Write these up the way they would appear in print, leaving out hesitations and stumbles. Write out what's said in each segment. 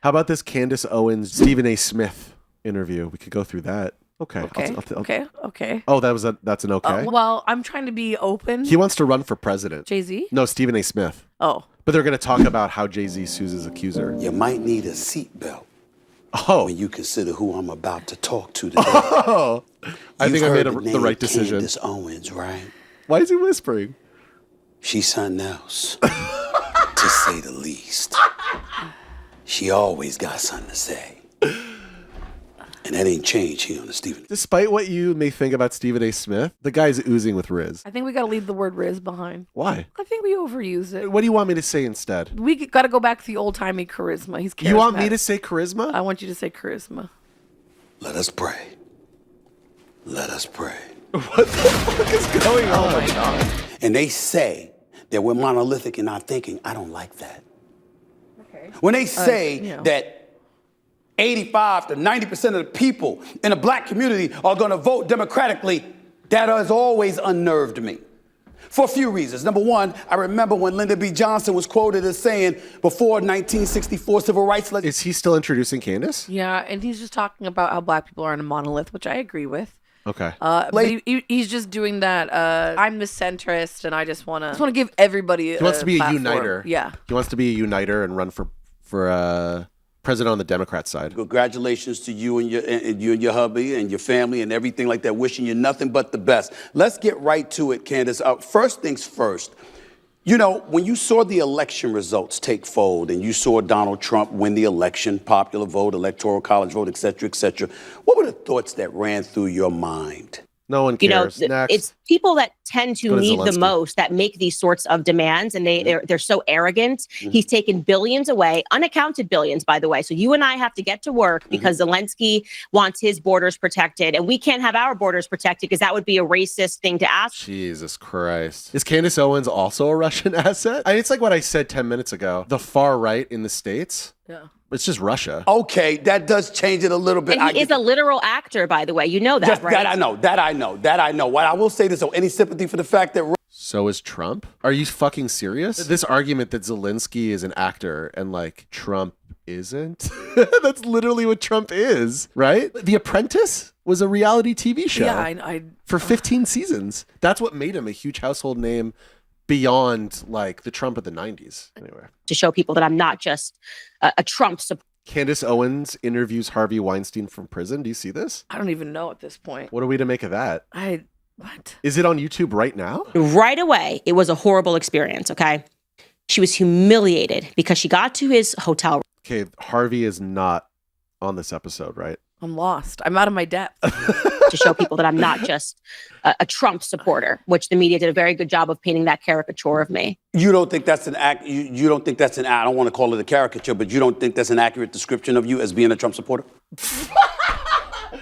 How about this Candace Owens, Stephen A. Smith interview? We could go through that. Okay. Okay. Oh, that's an okay? Well, I'm trying to be open. He wants to run for president. Jay-Z? No, Stephen A. Smith. Oh. But they're going to talk about how Jay-Z sues his accuser. You might need a seatbelt. Oh. When you consider who I'm about to talk to today. Oh. I think I made the right decision. Candace Owens, right? Why is he whispering? She's something else, to say the least. She always got something to say. And that ain't changed here on the Stephen. Despite what you may think about Stephen A. Smith, the guy's oozing with Riz. I think we got to leave the word Riz behind. Why? I think we overuse it. What do you want me to say instead? We got to go back to the old-timey charisma. He's charismatic. You want me to say charisma? I want you to say charisma. Let us pray. Let us pray. What the fuck is going on? Oh my God. And they say that we're monolithic in our thinking. I don't like that. Okay. When they say that 85 to 90% of the people in the black community are going to vote democratically, that has always unnerved me. For a few reasons. Number one, I remember when Lyndon B. Johnson was quoted as saying before 1964 civil rights legislation. Is he still introducing Candace? Yeah, and he's just talking about how black people are in a monolith, which I agree with. Okay. But he's just doing that. I'm the centrist, and I just want to give everybody. He wants to be platform. a uniter. Yeah. He wants to be a uniter and run for president on the Democrat side. Congratulations to you and your hubby and your family and everything like that. Wishing you nothing but the best. Let's get right to it, Candace. First things first. You know, when you saw the election results take fold and you saw Donald Trump win the election, popular vote, electoral college vote, et cetera, what were the thoughts that ran through your mind? No one cares. Next. It's people that tend to need Zelensky. the most that make these sorts of demands, and they're so arrogant. Mm-hmm. He's taken billions away, unaccounted billions, by the way. So you and I have to get to work because Zelensky wants his borders protected, and we can't have our borders protected because that would be a racist thing to ask. Jesus Christ. Is Candace Owens also a Russian asset? It's like what I said 10 minutes ago. The far right in the States. Yeah. It's just Russia. Okay, that does change it a little bit. And he is a literal actor, by the way. You know that, right? That I know. What I will say this, any sympathy for the fact that... So is Trump? Are you fucking serious? This argument that Zelensky is an actor and like Trump isn't? That's literally what Trump is, right? The Apprentice was a reality TV show. Yeah, for 15 seasons. That's what made him a huge household name beyond like the Trump of the 90s. Anyway. To show people that I'm not just a Trump supporter. Candace Owens interviews Harvey Weinstein from prison. Do you see this? I don't even know at this point. What are we to make of that? What? Is it on YouTube right now? Right away, it was a horrible experience, okay? She was humiliated because she got to his hotel. Okay, Harvey is not on this episode, right? I'm lost. I'm out of my depth. To show people that I'm not just a Trump supporter, which the media did a very good job of painting that caricature of me. You don't think that's an act? You don't think that's an? I don't want to call it a caricature, but you don't think that's an accurate description of you as being a Trump supporter?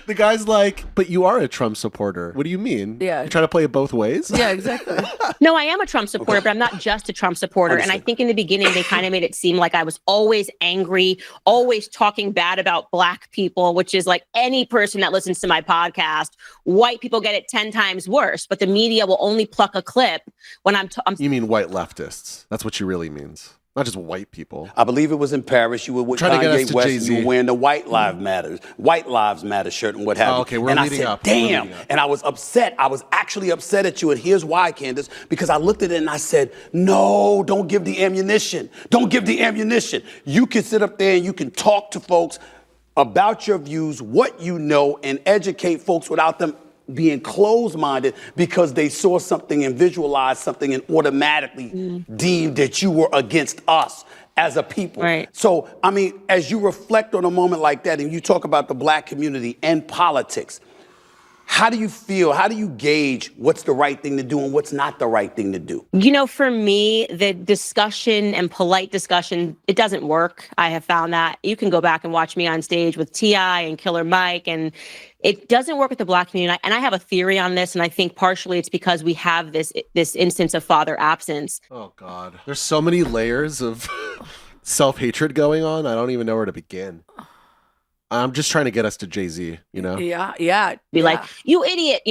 The guy's like, but you are a Trump supporter. What do you mean? Yeah. You're trying to play it both ways? Yeah, exactly. No, I am a Trump supporter, but I'm not just a Trump supporter. Understood. And I think in the beginning, they kind of made it seem like I was always angry, always talking bad about Black people, which is like any person that listens to my podcast. White people get it 10 times worse, but the media will only pluck a clip when I'm You mean white leftists. That's what she really means. Not just white people. I believe it was in Paris. You were with Trying to get us Kanye to West. Jay-Z. And you were wearing the White Lives Matter shirt and what have you. Oh, okay, we're and leading I said, up. We're damn. leading up. And I was upset. I was actually upset at you. And here's why, Candace. Because I looked at it and I said, no, don't give the ammunition. Don't give the ammunition. You can sit up there and you can talk to folks about your views, what you know, and educate folks without them being closed-minded because they saw something and visualized something and automatically deemed that you were against us as a people. Right. So, I mean, as you reflect on a moment like that and you talk about the Black community and politics, how do you feel? How do you gauge what's the right thing to do and what's not the right thing to do? You know, for me, the discussion and polite discussion, it doesn't work. I have found that. You can go back and watch me on stage with T.I. and Killer Mike, and it doesn't work with the Black community. And I have a theory on this, and I think partially it's because we have this instance of father absence. Oh, God. There's so many layers of self-hatred going on. I don't even know where to begin. I'm just trying to get us to Jay-Z, you know? Yeah. Be like, you idiot,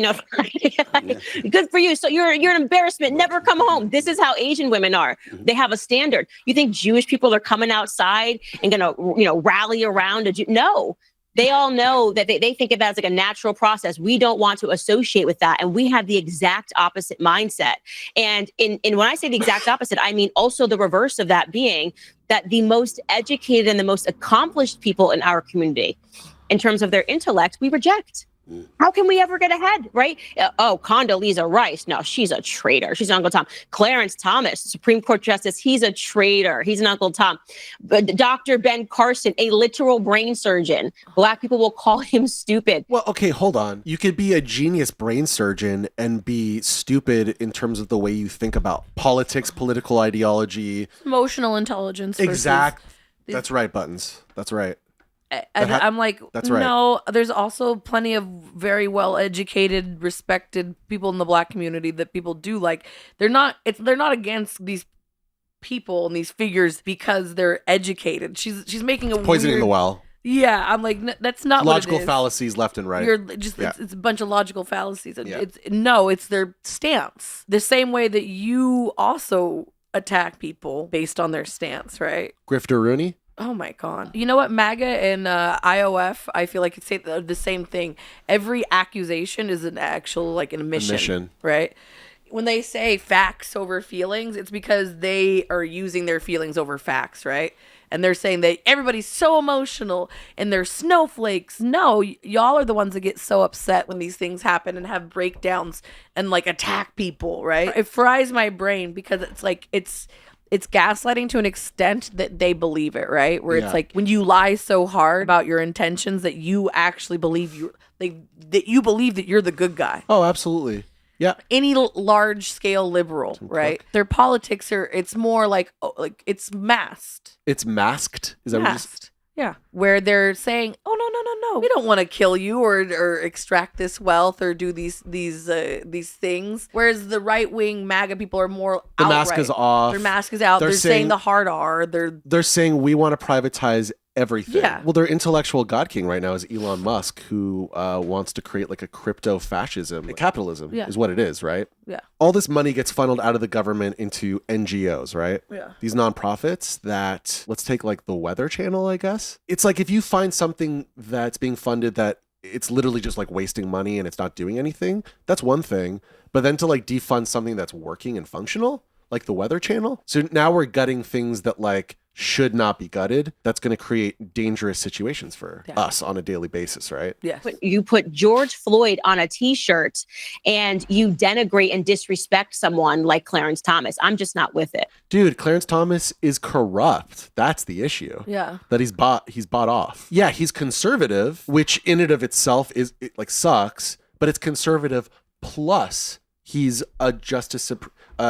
good for you. So you're an embarrassment. Never come home. This is how Asian women are. They have a standard. You think Jewish people are coming outside and gonna, rally around a Jew? No. They all know that they think of that as like a natural process. We don't want to associate with that. And we have the exact opposite mindset. And when I say the exact opposite, I mean also the reverse of that being that the most educated and the most accomplished people in our community, in terms of their intellect, we reject. How can we ever get ahead, right? Condoleezza Rice. No, she's a traitor. She's an Uncle Tom. Clarence Thomas, Supreme Court Justice. He's a traitor. He's an Uncle Tom. But Dr. Ben Carson, a literal brain surgeon. Black people will call him stupid. Well, okay, hold on. You could be a genius brain surgeon and be stupid in terms of the way you think about politics, political ideology. Emotional intelligence. Exact. That's right, Buttons. That's right. And I'm like, that's right. No, there's also plenty of very well-educated, respected people in the Black community that people do like. They're not against these people and these figures because they're educated. She's making a poisoning the well. Yeah, I'm like, that's not logical what it is. Fallacies left and right. You're just it's a bunch of logical fallacies. It's their stance. The same way that you also attack people based on their stance, right? Grifter Rooney. Oh my God. You know what? MAGA and IOF, I feel like it's the same thing. Every accusation is an actual, like, an admission. Right? When they say facts over feelings, it's because they are using their feelings over facts, right? And they're saying that everybody's so emotional and they're snowflakes. No, y'all are the ones that get so upset when these things happen and have breakdowns and, like, attack people, right? It fries my brain because it's like, it's gaslighting to an extent that they believe it, right? Where it's like when you lie so hard about your intentions that you actually believe that you believe that you're the good guy. Oh, absolutely. Yeah. Any large scale liberal, right? Their politics it's more like it's masked. It's masked? Is that masked? Yeah. Where they're saying, "Oh no. We don't want to kill you or extract this wealth or do these things." Whereas the right wing MAGA people are more the outright. mask is off. Their mask is out. They're saying the hard R. They're saying we want to privatize everything. Yeah. Well, their intellectual god king right now is Elon Musk, who wants to create like a crypto fascism. Capitalism is what it is, right? Yeah. All this money gets funneled out of the government into NGOs, right? Yeah. These nonprofits that, let's take like the Weather Channel, I guess. It's like if you find something that's being funded that it's literally just like wasting money and it's not doing anything, that's one thing. But then to like defund something that's working and functional, like the Weather Channel. So now we're gutting things that like should not be gutted. That's going to create dangerous situations for us on a daily basis, right? Yes. You put George Floyd on a t-shirt and you denigrate and disrespect someone like Clarence Thomas. I'm just not with it. Dude, Clarence Thomas is corrupt. That's the issue. Yeah. That he's bought off. Yeah, he's conservative, which in and of itself is like sucks, but it's conservative plus he's a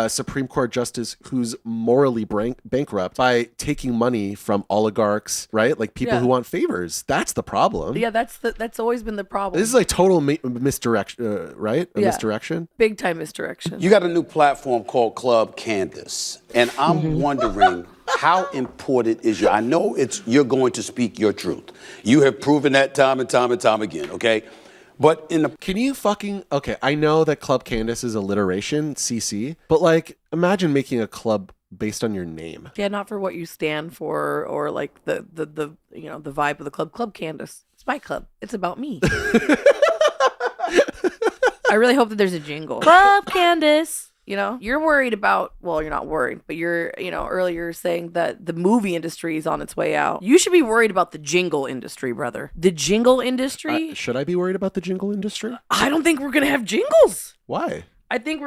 Supreme Court justice who's morally bankrupt by taking money from oligarchs, right? Like people who want favors. That's the problem. Yeah, that's always been the problem. This is like total misdirection, right? Misdirection. Big time misdirection. You got a new platform called Club Candace, and I'm wondering how important is I know you're going to speak your truth. You have proven that time and time and time again, okay? But can you okay, I know that Club Candace is alliteration, CC, but like imagine making a club based on your name. Yeah, not for what you stand for or like the the vibe of the club. Club Candace. It's my club. It's about me. I really hope that there's a jingle. Club Candace. You're worried about, well, you're not worried, but you're, earlier saying that the movie industry is on its way out. You should be worried about the jingle industry, brother. The jingle industry? Should I be worried about the jingle industry? I don't think we're going to have jingles. Why? I think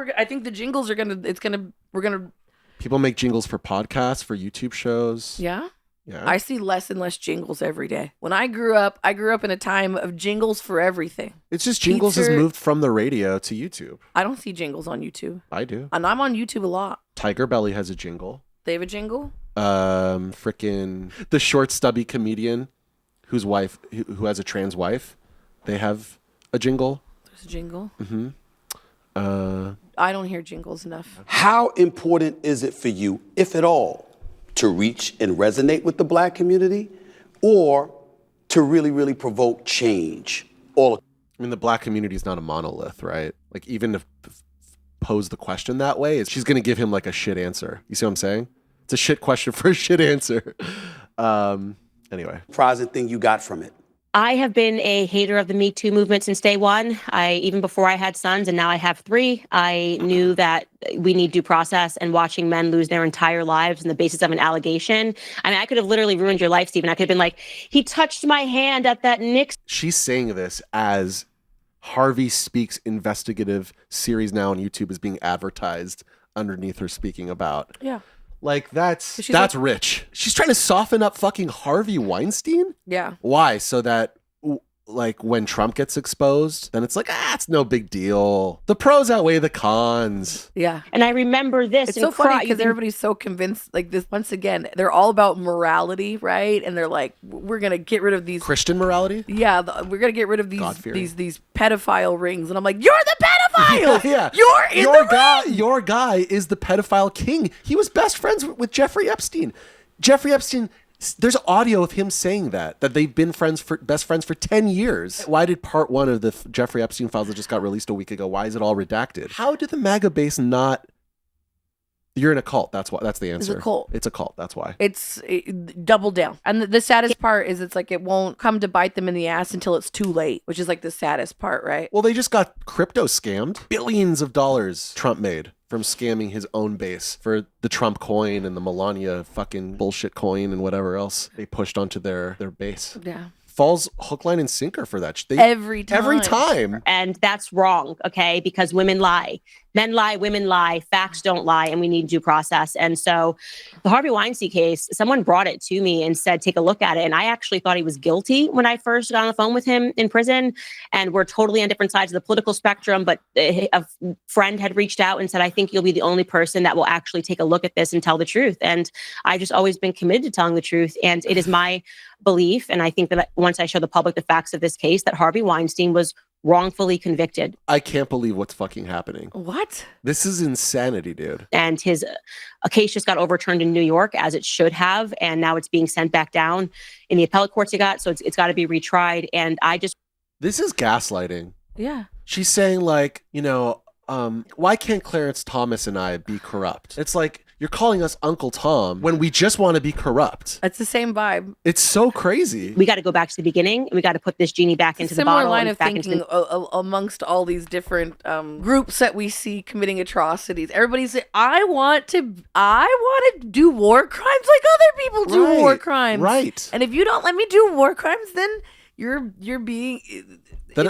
the jingles are we're going to. People make jingles for podcasts, for YouTube shows. Yeah? Yeah. I see less and less jingles every day. When I grew up in a time of jingles for everything. It's just jingles has moved from the radio to YouTube. I don't see jingles on YouTube. I do. And I'm on YouTube a lot. Tiger Belly has a jingle. They have a jingle? Frickin' the short stubby comedian who has a trans wife. They have a jingle. There's a jingle? Mm-hmm. I don't hear jingles enough. How important is it for you, if at all, to reach and resonate with the Black community, or to really, really provoke change. I mean, the black community is not a monolith, right? Like, even if pose the question that way, she's going to give him like a shit answer. You see what I'm saying? It's a shit question for a shit answer. Anyway. Surprising thing you got from it. I have been a hater of the Me Too movement since day one. Even before I had sons, and now I have 3, I knew that we need due process, and watching men lose their entire lives on the basis of an allegation. I mean, I could have literally ruined your life, Stephen. I could have been like, he touched my hand at that Knicks. She's saying this as Harvey Speaks investigative series now on YouTube is being advertised underneath her speaking about. Yeah. Like, that's rich. She's trying to soften up fucking Harvey Weinstein? Yeah. Why? So that, like, when Trump gets exposed, then it's like, it's no big deal. The pros outweigh the cons. Yeah. And I remember this. It's so funny because everybody's so convinced, like, this, once again, they're all about morality, right? And they're like, we're going to get rid of these. Christian morality? Yeah. We're going to get rid of these pedophile rings. And I'm like, you're the pedophile! Yeah. You're in the ring! Your guy is the pedophile king. He was best friends with Jeffrey Epstein. Jeffrey Epstein... There's audio of him saying that they've been best friends for 10 years. Why did part 1 of the Jeffrey Epstein files that just got released a week ago, why is it all redacted? How did the MAGA base not... You're in a cult. That's why. That's the answer. It's a cult. It's a cult. That's why. Double down. And the saddest part is it's like it won't come to bite them in the ass until it's too late, which is like the saddest part, right? Well, they just got crypto scammed. Billions of dollars Trump made from scamming his own base for the Trump coin and the Melania fucking bullshit coin and whatever else they pushed onto their base. Yeah. Falls hook, line, and sinker for that. Every time. And that's wrong, okay? Because women lie. Men lie, women lie, facts don't lie, and we need due process. And so the Harvey Weinstein case, someone brought it to me and said, take a look at it. And I actually thought he was guilty when I first got on the phone with him in prison. And we're totally on different sides of the political spectrum. But a friend had reached out and said, I think you'll be the only person that will actually take a look at this and tell the truth. And I've just always been committed to telling the truth. And it is my belief, and I think that once I show the public the facts of this case, that Harvey Weinstein was wrongfully convicted. I can't believe what's fucking happening. What? This is insanity, dude. And his a case just got overturned in New York, as it should have, and now it's being sent back down in the appellate courts. So it's got to be retried. And this is gaslighting. Yeah. She's saying, like, why can't Clarence Thomas and I be corrupt? It's like, you're calling us Uncle Tom when we just want to be corrupt. It's the same vibe. It's so crazy. We got to go back to the beginning, and we got to put this genie back into the bottle. Similar line of thinking amongst all these different groups that we see committing atrocities. Everybody's like, I want to do war crimes like other people do war crimes. Right. And if you don't let me do war crimes, then you're being...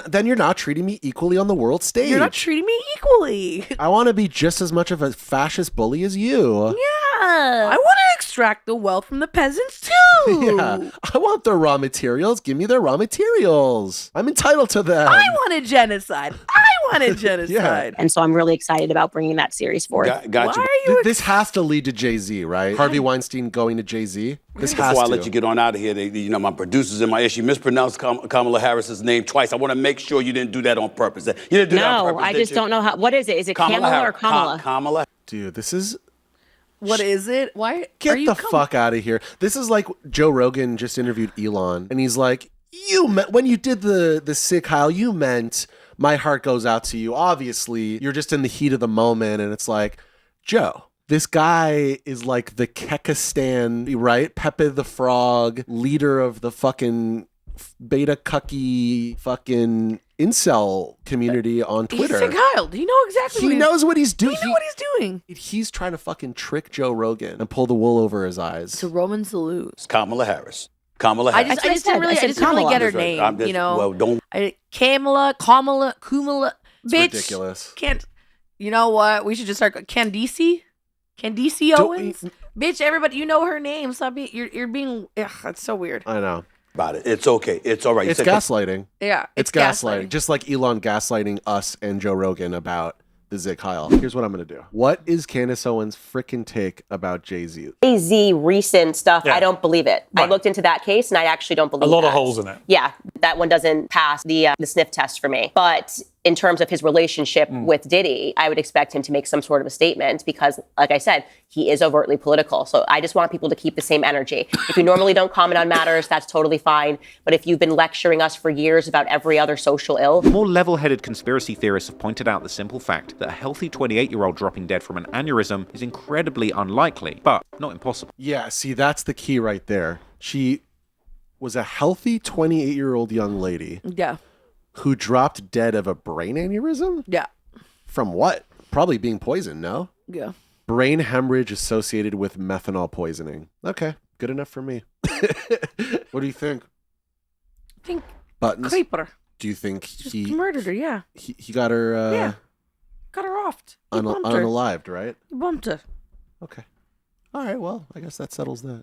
Then you're not treating me equally on the world stage. You're not treating me equally. I want to be just as much of a fascist bully as you. Yeah. I want to extract the wealth from the peasants too. Yeah. I want their raw materials. Give me their raw materials. I'm entitled to them. I want a genocide. Yeah. And so I'm really excited about bringing that series forth. Got you. This has to lead to Jay-Z, right? Harvey Weinstein going to Jay-Z. This has Before to. I let you get on out of here, my producers in my issue mispronounced Kamala Harris's name twice. I want to make sure you didn't do that on purpose. You didn't do that on purpose. No, I just don't know how. What is it? Is it Kamala or Kamala? Kamala. Dude, this is... What is it? Why? Get the fuck out of here. This is like Joe Rogan just interviewed Elon, and he's like, when you did the sick Kyle, you meant my heart goes out to you. Obviously, you're just in the heat of the moment, and it's like, Joe, this guy is like the Kekistan, right? Pepe the Frog, leader of the fucking beta cucky fucking incel community on Twitter. He's Kyle. Do you know exactly He knows what he's doing. He knows what he's doing. He's trying to fucking trick Joe Rogan and pull the wool over his eyes. It's a Roman salute. It's Kamala Harris. Kamala Harris. I just didn't really get her name. Well, don't. Kamala. Bitch. Ridiculous. Can't. You know what? We should just start. Candace Owens. Bitch, everybody, you know her name. Stop being. You're being. Ugh, that's so weird. I know. About it. It's okay. It's all right. It's gaslighting. Yeah. It's gaslighting. Just like Elon gaslighting us and Joe Rogan about the Zig Heil. Here's what I'm going to do. What is Candace Owens' freaking take about Jay-Z? Jay-Z recent stuff, I don't believe it. Right. I looked into that case and I actually don't believe it. A lot of holes in it. Yeah, that one doesn't pass the sniff test for me. But in terms of his relationship with Diddy, I would expect him to make some sort of a statement because, like I said, he is overtly political. So I just want people to keep the same energy. If you normally don't comment on matters, that's totally fine. But if you've been lecturing us for years about every other social ill. More level-headed conspiracy theorists have pointed out the simple fact that a healthy 28-year-old dropping dead from an aneurysm is incredibly unlikely, but not impossible. Yeah, see, that's the key right there. She was a healthy 28-year-old young lady. Yeah. Who dropped dead of a brain aneurysm? Yeah. From what? Probably being poisoned, no? Yeah. Brain hemorrhage associated with methanol poisoning. Okay, good enough for me. What do you think? I think Buttons? Creeper. Do you think Just murdered her, yeah. He got her yeah. Got her offed. He bumped her. unalived, right? He bumped her. Okay. All right, well, I guess that settles that.